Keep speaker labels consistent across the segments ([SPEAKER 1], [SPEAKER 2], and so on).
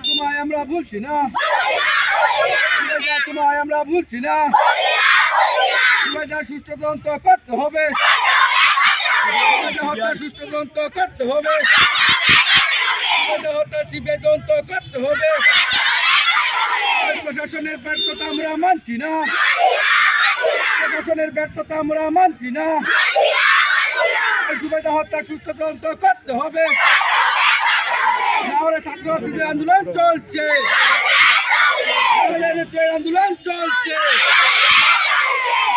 [SPEAKER 1] তোমায় আমরা ভুলছি না, তোমায় আমরা ভুলছি না। সুষ্ঠু তদন্ত করতে হবে, হত্যা সুষ্ঠু তদন্ত করতে হবে, হত্যা সিবিআই তদন্ত করতে হবে। প্রশাসনের ব্যর্থতা আমরা মানছি না, প্রশাসনের ব্যর্থতা আমরা মানছি না। জুবাইদা হত্যা সুষ্ঠু তদন্ত করতে হবে, নাহলে ছাত্রছাত্রীদের আন্দোলন চলছে, আন্দোলন চলছে।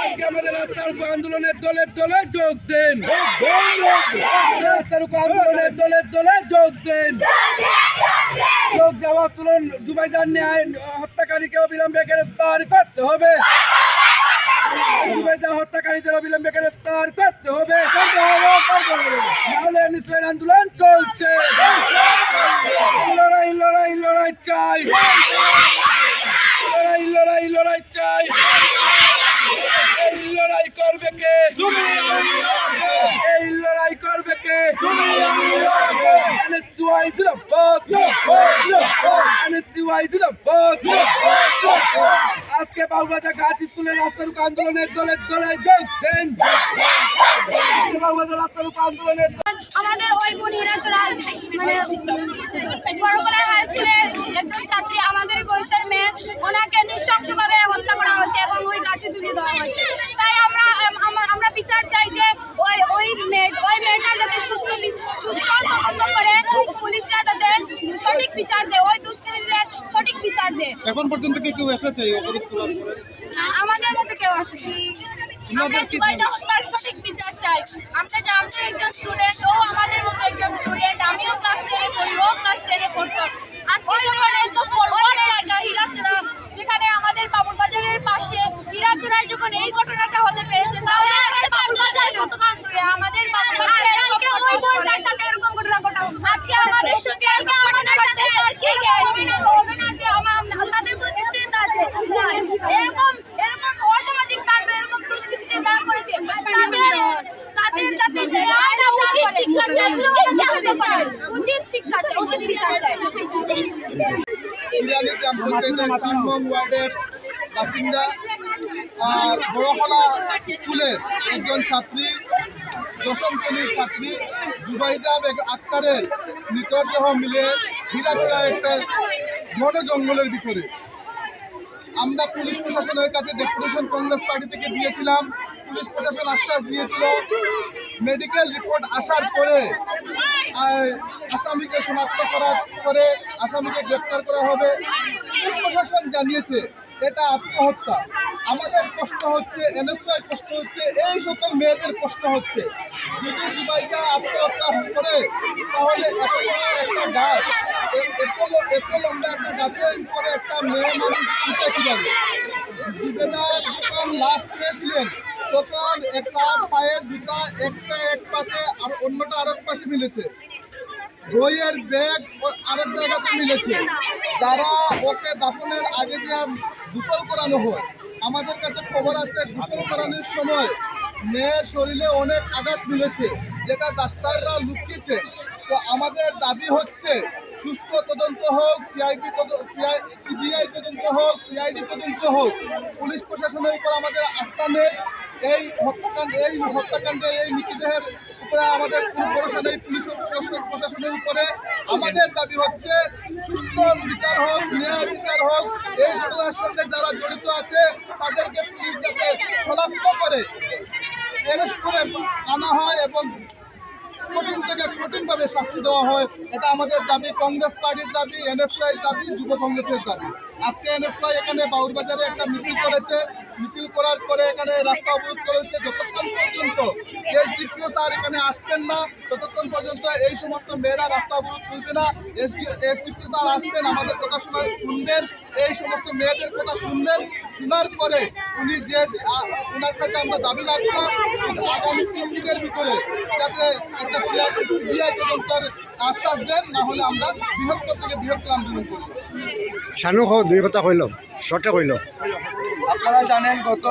[SPEAKER 1] আজকে আমাদের রাস্তার উপর আন্দোলনের দলে দলে যোগ দেন, রাস্তার উপর আন্দোলনের দলে দলে যোগ দেন। যোগ দেওয়া তুলন জুবাইদার ন্যায় হত্যাকারীকে অবিলম্বে গ্রেফতার করতে হবে, জুবাইদা হত্যাকারীদের অবিলম্বে গ্রেফতার করতে হবে, নাহলে নিশ্চয় আন্দোলন চলছে। লড়াই লড়াই লড়াই চাই, লড়াই লড়াই লড়াই চাই। এই লড়াই করবে কে? এই লড়াই করবে কে? আজকে বাবুবাজার গাছ স্কুলের রাস্তার উপর আন্দোলনের দলে দলে যোগ দেন, বাবুবাজার রাস্তার উপর আন্দোলনের।
[SPEAKER 2] আমাদের ওই বোনেরা মানে বড়গোলা হাই স্কুলের একজন ছাত্রী, আমাদের বয়সের মেয়ে, ওনাকে নৃশংসভাবে হত্যা করা হয়েছে এবং ওই গাছে তুলে দেওয়া হয়েছে। তাই আমরা বিচার চাই যে ওই মেয়েটা যাতে সুস্থ তদন্ত করে পুলিশরা যাতে সঠিক বিচার দেয়, ওই দুষ্কৃতীদের সঠিক বিচার দেয়।
[SPEAKER 3] এখন পর্যন্ত কি কেউ এসেছে অবরোধ তোলার পরে?
[SPEAKER 2] আমাদের মতো কেউ আসেনি।
[SPEAKER 4] আমরা জুবাইদা হত্যার সঠিক বিচার চাই। আমরা একজন স্টুডেন্ট, ও আমাদের মতো একজন স্টুডেন্ট। আমিও ক্লাস 10-এ পড়ি, ও ক্লাস 10-এ পড়তো। আজকে যখন একদম ফরওয়ার্ড জায়গা হীরাচড়া, যেখানে আমাদের বাবুরবাজারের পাশে হীরাচড়ায় যখন এই ঘটনাটা হতে পেরেছে, তাহলে আমাদের বাবুরবাজার কতক্ষণ দূরে? আমাদের বাবুরবাজারে
[SPEAKER 2] সাথে এরকম ঘটনা ঘটা
[SPEAKER 4] আজকে আমাদের সঙ্গে এরকম ঘটনা ঘটতে আর কি গ্যারান্টি?
[SPEAKER 2] হবে না যে তাদের কোনো নিশ্চয়তা আছে? এরকম অসামাজিক কাণ্ড, এরকম দুষ্কৃতীদের যারা করেছে তাদের যাতে
[SPEAKER 4] উচিত শিক্ষা চাই,
[SPEAKER 2] উচিত শিক্ষা চাই, উচিত বিচার চাই।
[SPEAKER 3] ইরানি গ্রাম পঞ্চায়েতের 4 নং ওয়ার্ডের বাসিন্দা আর বড়খলা স্কুলের একজন ছাত্রী, 10ম শ্রেণীর ছাত্রী জুবাইদা আক্তারের মৃতদেহ মিলে হীরাচড়া একটা ঘন জঙ্গলের ভিতরে। আমরা পুলিশ প্রশাসনের কাছে ডেপুটেশন কংগ্রেস পার্টি থেকে দিয়েছিলাম। পুলিশ প্রশাসন আশ্বাস দিয়েছিল মেডিকেল রিপোর্ট আসার পরে আসামিকে শনাক্ত করার পরে আসামিকে গ্রেপ্তার করা হবে। পুলিশ প্রশাসন জানিয়েছে এটা আত্মহত্যা। আমাদের প্রশ্ন হচ্ছে, এনএসআই প্রশ্ন হচ্ছে, এই সকল মেয়েদের প্রশ্ন হচ্ছে, যদি জুবাইদা আত্মহত্যা করে তাহলে একটা গাছ, এত লম্বা একটা গাছের উপরে একটা মেয়ে মানুষ উঠে কীভাবে? জুবেদা যখন লাশ পেয়েছিলেন তখন একটা পায়ের জুতা একটা এক পাশে আর অন্যটা আরেক পাশে মিলেছে, বইয়ের ব্যাগ আরেক জায়গাতে মিলেছে। যারা ওকে দাফনের আগে যে গোসল করানো হয়, আমাদের কাছে খবর আছে গোসল করানোর সময় মেয়ের শরীরে অনেক আঘাত মিলেছে, যেটা ডাক্তাররা লুকিয়েছেন। তো আমাদের দাবি হচ্ছে সুষ্ঠু তদন্ত হোক, সিবিআই তদন্ত হোক, সিআইডি তদন্ত হোক। পুলিশ প্রশাসনের উপর আমাদের আস্থা নেই। এই হত্যাকাণ্ডের এই মৃতদেহের উপরে আমাদের কোনো ভরসা নেই। পুলিশ প্রশাসনের উপরে আমাদের দাবি হচ্ছে সুষ্ঠু বিচার হোক, ন্যায় বিচার হোক। এই ঘটনার সঙ্গে যারা জড়িত আছে তাদেরকে পুলিশ যাতে শনাক্ত করে অ্যারেস্ট করে আনা হয় এবং কঠিন থেকে কঠিনভাবে শাস্তি দেওয়া হয়। এটা আমাদের দাবি, কংগ্রেস পার্টির দাবি, এনএসআইয়ের দাবি, যুব কংগ্রেসের দাবি। আজকে এনএসআই এখানে বাউরবাজারে একটা মিছিল করেছে। মিছিল করার পরে এখানে রাস্তা অবরোধ করেছে। যতক্ষণ পর্যন্ত এসডিপিও স্যার এখানে আসছেন না ততক্ষণ পর্যন্ত এই সমস্ত মেয়েরা রাস্তা অবরোধ করবে না। এসডিপিও স্যার আসবেন, আমাদের কথা শুনবেন, এই সমস্ত মেয়েদের কথা শুনবেন। শোনার পরে উনি যে ওনার কাছে আমরা দাবি রাখবো আগামী 3 দিনের ভিতরে যাতে একটা সিবিআই তদন্তের আশ্বাস দেন, না হলে আমরা বৃহত্তর থেকে বৃহত্তর আন্দোলন করব।
[SPEAKER 5] শানু দুই কথা কইল, শর্টে কইল।
[SPEAKER 1] আপনারা জানেন গত